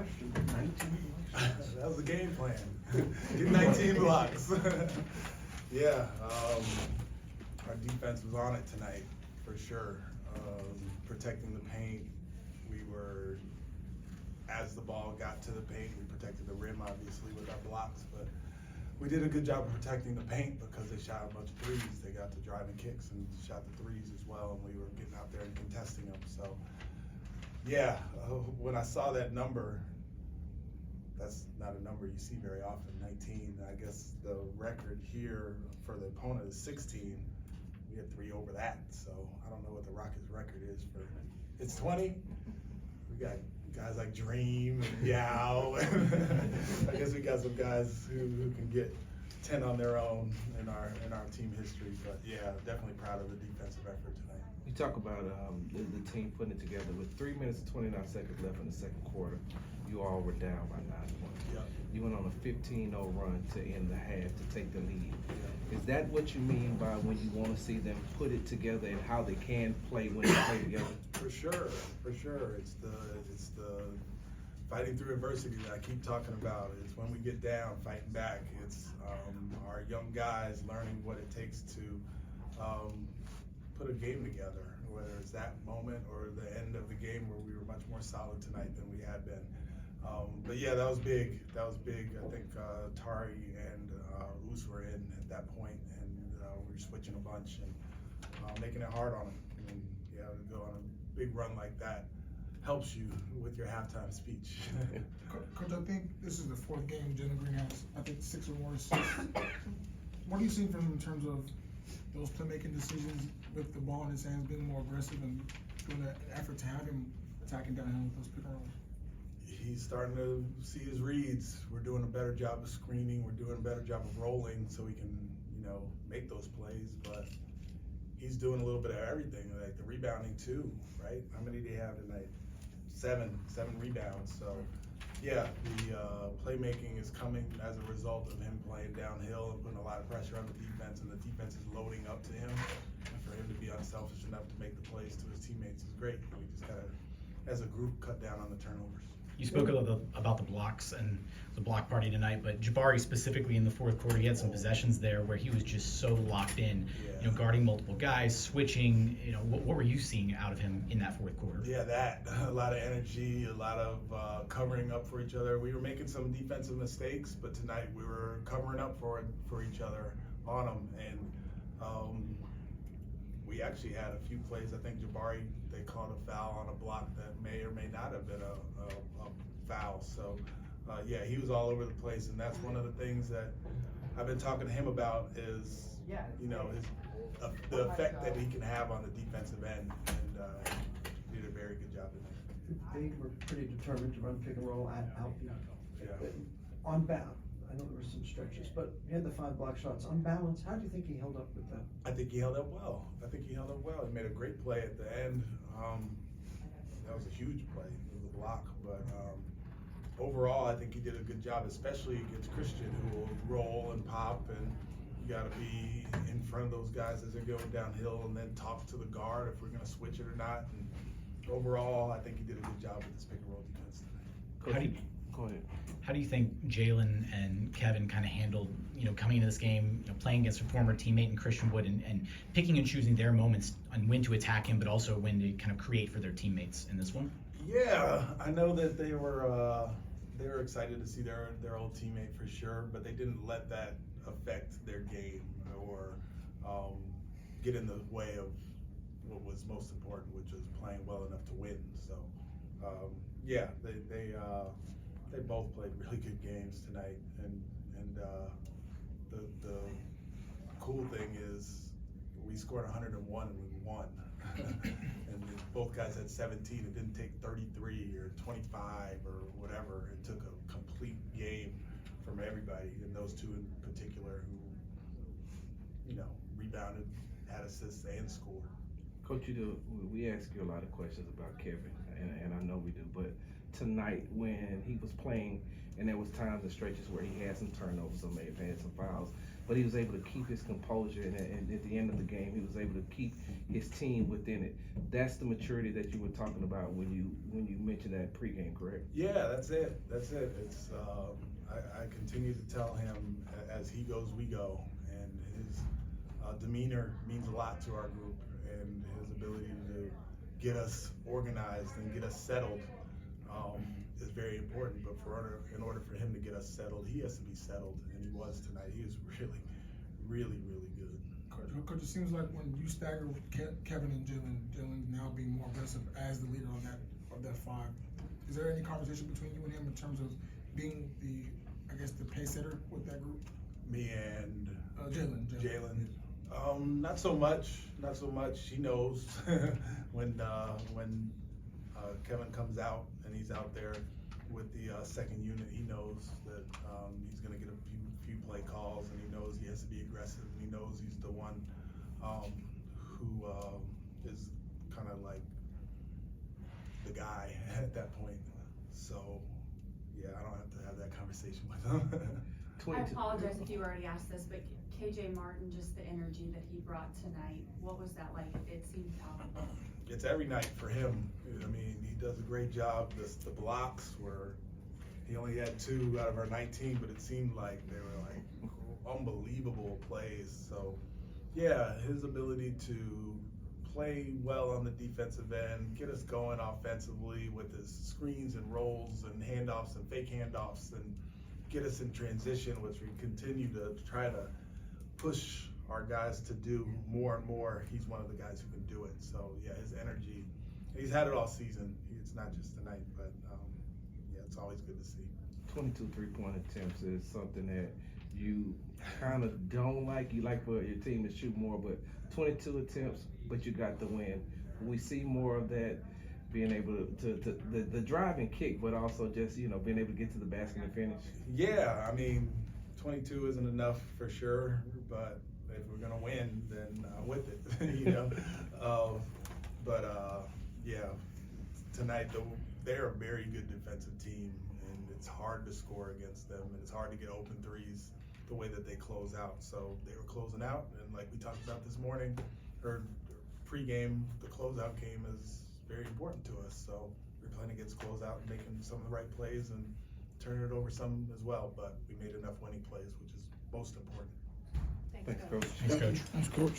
question. 19 blocks. That was the game plan. Get 19 blocks. Yeah, our defense was on it tonight, for sure. Protecting the paint. We were, as the ball got to the paint, we protected the rim, obviously, with our blocks, but we did a good job of protecting the paint because they shot a bunch of threes. They got to driving kicks and shot the threes as well, and we were getting out there and contesting them. So, yeah, when I saw that number, that's not a number you see very often, 19. I guess the record here for the opponent is 16. We had 3 over that, so I don't know what the Rockets record is for. It's 20. We got guys like Dream and Yao. I guess we got some guys who can get 10 on their own in our team history. But yeah, definitely proud of the defensive effort tonight. You talk about the team putting it together with 3 minutes and 29 seconds left in the second quarter. You all were down by 9 points. Yep. You went on a 15-0 run to end the half to take the lead. Is that what you mean by when you want to see them put it together and how they can play when they play together? For sure. It's the fighting through adversity that I keep talking about. It's when we get down, fighting back. It's our young guys learning what it takes to put a game together, whether it's that moment or the end of the game where we were much more solid tonight than we had been. But yeah, that was big. I think Tari and Us were in at that point, and we were switching a bunch and making it hard on them. And yeah, to go on a big run like that helps you with your halftime speech. Coach, I think this is the 4th game Jalen Green has, I think, 6 or more assists. What are you seeing from him in terms of those playmaking decisions with the ball in his hands, being more aggressive and doing an effort to have him attacking downhill with those pick and rolls? He's starting to see his reads. We're doing a better job of screening. We're doing a better job of rolling so we can, make those plays. But he's doing a little bit of everything, like the rebounding too, right? How many did he have tonight? 7 rebounds. So yeah, the playmaking is coming as a result of him playing downhill and putting a lot of pressure on the defense, and the defense is loading up to him. And for him to be unselfish enough to make the plays to his teammates is great. We just gotta, as a group, cut down on the turnovers. You spoke about the blocks and the block party tonight, but Jabari specifically in the 4th quarter, he had some possessions there where he was just so locked in, guarding multiple guys, switching. What were you seeing out of him in that 4th quarter? Yeah, a lot of energy, a lot of covering up for each other. We were making some defensive mistakes, but tonight we were covering up for each other on them, and we actually had a few plays. I think Jabari, they called a foul on a block that may or may not have been a foul. So, yeah, he was all over the place, and that's one of the things that I've been talking to him about is, the effect that he can have on the defensive end, and he did a very good job tonight. They were pretty determined to run pick and roll out. On balance, I know there were some stretches, but he had the 5 block shots. On balance, how do you think he held up with that? I think he held up well. He made a great play at the end. That was a huge play, the block. But overall, I think he did a good job, especially against Christian, who will roll and pop, and you got to be in front of those guys as they're going downhill, and then talk to the guard if we're going to switch it or not. And overall, I think he did a good job with this pick and roll defense tonight. Go ahead. How do you think Jalen and Kevin kind of handled, coming into this game, playing against a former teammate in Christian Wood and picking and choosing their moments on when to attack him, but also when to kind of create for their teammates in this one? Yeah, I know that they were excited to see their old teammate for sure, but they didn't let that affect their game or get in the way of what was most important, which was playing well enough to win. So, yeah, they both played really good games tonight, and the cool thing is we scored 101 and we won. And both guys had 17. It didn't take 33 or 25 or whatever. It took a complete game from everybody, and those two in particular who, rebounded, had assists, and scored. Coach, we ask you a lot of questions about Kevin, and I know we do, but tonight when he was playing, and there was times and stretches where he had some turnovers or may have had some fouls, but he was able to keep his composure, and at the end of the game, he was able to keep his team within it. That's the maturity that you were talking about when you mentioned that pregame, correct? Yeah, that's it. That's it. It's I continue to tell him as he goes, we go, and his demeanor means a lot to our group, and his ability to get us organized and get us settled is very important. But in order for him to get us settled, he has to be settled, and he was tonight. He was really, really, really good. Coach, it seems like when you stagger with Kevin and Jalen now being more aggressive as the leader of that five, is there any conversation between you and him in terms of being the pace setter with that group? Me and Jalen. Not so much. He knows when Kevin comes out and he's out there with the second unit. He knows that he's going to get a few play calls, and he knows he has to be aggressive. And he knows he's the one who is kind of like the guy at that point. So yeah, I don't have to have that conversation with him. I apologize if you already asked this, but KJ Martin, just the energy that he brought tonight, what was that like? It seemed palpable. It's every night for him. I mean, he does a great job. The blocks were, he only had 2 out of our 19, but it seemed like they were like unbelievable plays. So yeah, his ability to play well on the defensive end, get us going offensively with his screens and rolls and handoffs and fake handoffs, and get us in transition, which we continue to try to push our guys to do more and more. He's one of the guys who can do it. So yeah, his energy, he's had it all season. It's not just tonight, but yeah, it's always good to see. 22 3-point attempts is something that you kind of don't like. You like for your team to shoot more, but 22 attempts, but you got the win. We see more of that, being able to the drive and kick, but also just, being able to get to the basket and finish. Yeah, I mean, 22 isn't enough for sure, but if we're gonna win, then with it, yeah, tonight they're a very good defensive team, and it's hard to score against them, and it's hard to get open threes the way that they close out. So they were closing out, and like we talked about this morning, or pregame, the closeout game is very important to us. So we're playing against closeout and making some of the right plays and turning it over some as well. But we made enough winning plays, which is most important. Thanks, Coach. Thanks, Coach. Thanks, Coach.